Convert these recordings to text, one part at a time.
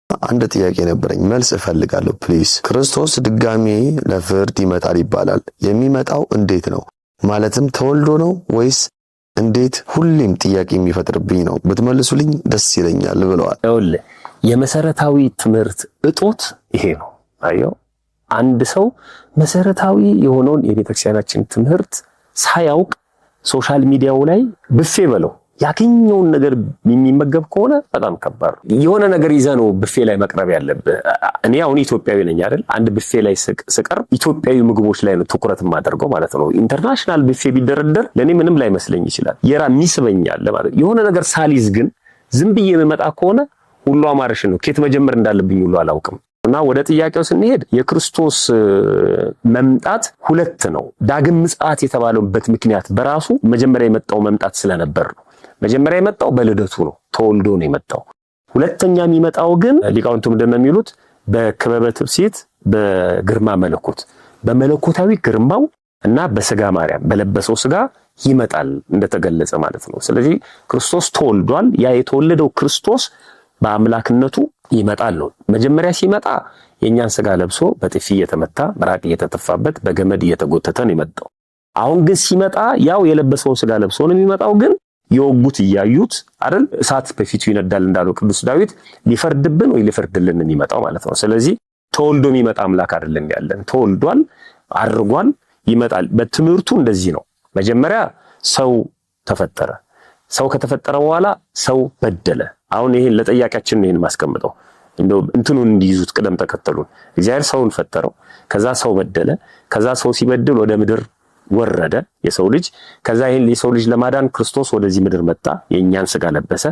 አንድ ጥያቄ ነበረኝ፣ መልስ እፈልጋለሁ ፕሊዝ። ክርስቶስ ድጋሜ ለፍርድ ይመጣል ይባላል። የሚመጣው እንዴት ነው? ማለትም ተወልዶ ነው ወይስ እንዴት? ሁሌም ጥያቄ የሚፈጥርብኝ ነው። ብትመልሱልኝ ደስ ይለኛል ብለዋል። ይኸውልህ የመሰረታዊ ትምህርት እጦት ይሄ ነው። አየው አንድ ሰው መሰረታዊ የሆነውን የቤተክርስቲያናችን ትምህርት ሳያውቅ ሶሻል ሚዲያው ላይ ብፌ በለው ያገኘውን ነገር የሚመገብ ከሆነ በጣም ከባድ ነው። የሆነ ነገር ይዘህ ነው ብፌ ላይ መቅረብ ያለብህ። እኔ አሁን ኢትዮጵያዊ ነኝ አይደል? አንድ ብፌ ላይ ስቀርብ ኢትዮጵያዊ ምግቦች ላይ ነው ትኩረት የማደርገው ማለት ነው። ኢንተርናሽናል ብፌ ቢደረደር ለኔ ምንም ላይ መስለኝ ይችላል። የሚስበኛል ማለት የሆነ ነገር ሳሊዝ ግን ዝም ብዬ የምመጣ ከሆነ ሁሉ አማርሽ ነው። ከየት መጀመር እንዳለብኝ ሁሉ አላውቅም። እና ወደ ጥያቄው ስንሄድ የክርስቶስ መምጣት ሁለት ነው። ዳግም ምጽአት የተባለበት ምክንያት በራሱ መጀመሪያ የመጣው መምጣት ስለነበር ነው። መጀመሪያ የመጣው በልደቱ ነው፣ ተወልዶ ነው የመጣው። ሁለተኛ የሚመጣው ግን ሊቃውንቱ ምንድነው የሚሉት? በክበበ ትፍሲት በግርማ መለኮት፣ በመለኮታዊ ግርማው እና በስጋ ማርያም በለበሰው ስጋ ይመጣል እንደተገለጸ ማለት ነው። ስለዚህ ክርስቶስ ተወልዷል። ያ የተወለደው ክርስቶስ በአምላክነቱ ይመጣል ነው። መጀመሪያ ሲመጣ የኛን ስጋ ለብሶ በጥፊ እየተመታ ምራቅ እየተተፋበት በገመድ እየተጎተተ ነው የመጣው። አሁን ግን ሲመጣ ያው የለበሰውን ስጋ ለብሶ ነው የሚመጣው። ግን የወጉት እያዩት አይደል? እሳት በፊቱ ይነዳል እንዳለው ቅዱስ ዳዊት ሊፈርድብን ወይ ሊፈርድልን የሚመጣው ማለት ነው። ስለዚህ ተወልዶ የሚመጣ አምላክ አይደለም ያለን። ተወልዷል፣ አርጓል፣ ይመጣል። በትምህርቱ እንደዚህ ነው። መጀመሪያ ሰው ተፈጠረ። ሰው ከተፈጠረ በኋላ ሰው በደለ። አሁን ይሄን ለጥያቄያችን ነው ማስቀምጠው እንደው እንትኑን እንዲይዙት ቅደም ተከተሉን። እግዚአብሔር ሰውን ፈጠረው፣ ከዛ ሰው በደለ፣ ከዛ ሰው ሲበድል ወደ ምድር ወረደ የሰው ልጅ። ከዛ ይሄን የሰው ልጅ ለማዳን ክርስቶስ ወደዚህ ምድር መጣ፣ የኛን ስጋ ለበሰ፣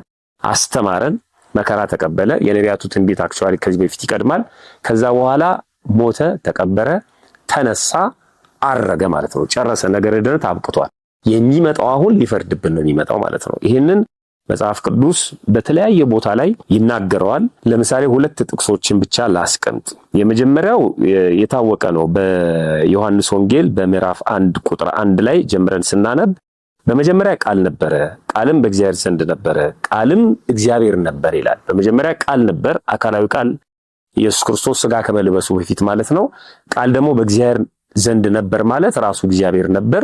አስተማረን፣ መከራ ተቀበለ። የነቢያቱ ትንቢት አክቹአሊ ከዚህ በፊት ይቀድማል። ከዛ በኋላ ሞተ፣ ተቀበረ፣ ተነሳ፣ አረገ ማለት ነው። ጨረሰ። ነገረ ድነት አብቅቷል። የሚመጣው አሁን ሊፈርድብን ነው የሚመጣው ማለት ነው። ይሄንን መጽሐፍ ቅዱስ በተለያየ ቦታ ላይ ይናገረዋል። ለምሳሌ ሁለት ጥቅሶችን ብቻ ላስቀምጥ። የመጀመሪያው የታወቀ ነው። በዮሐንስ ወንጌል በምዕራፍ 1 ቁጥር 1 ላይ ጀምረን ስናነብ በመጀመሪያ ቃል ነበረ፣ ቃልም በእግዚአብሔር ዘንድ ነበረ፣ ቃልም እግዚአብሔር ነበር ይላል። በመጀመሪያ ቃል ነበር፣ አካላዊ ቃል ኢየሱስ ክርስቶስ ስጋ ከመልበሱ በፊት ማለት ነው። ቃል ደግሞ በእግዚአብሔር ዘንድ ነበር ማለት ራሱ እግዚአብሔር ነበር።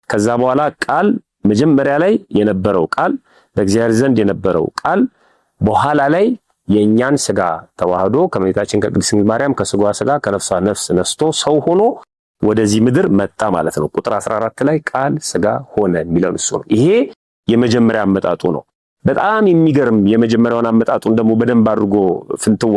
ከዛ በኋላ ቃል መጀመሪያ ላይ የነበረው ቃል በእግዚአብሔር ዘንድ የነበረው ቃል በኋላ ላይ የኛን ስጋ ተዋህዶ ከመቤታችን ከቅድስት ድንግል ማርያም ከስጋዋ ስጋ ከነፍሷ ነፍስ ነስቶ ሰው ሆኖ ወደዚህ ምድር መጣ ማለት ነው። ቁጥር 14 ላይ ቃል ስጋ ሆነ የሚለው እሱ ነው። ይሄ የመጀመሪያ አመጣጡ ነው። በጣም የሚገርም የመጀመሪያውን አመጣጡን ደግሞ በደንብ አድርጎ ፍንትዋ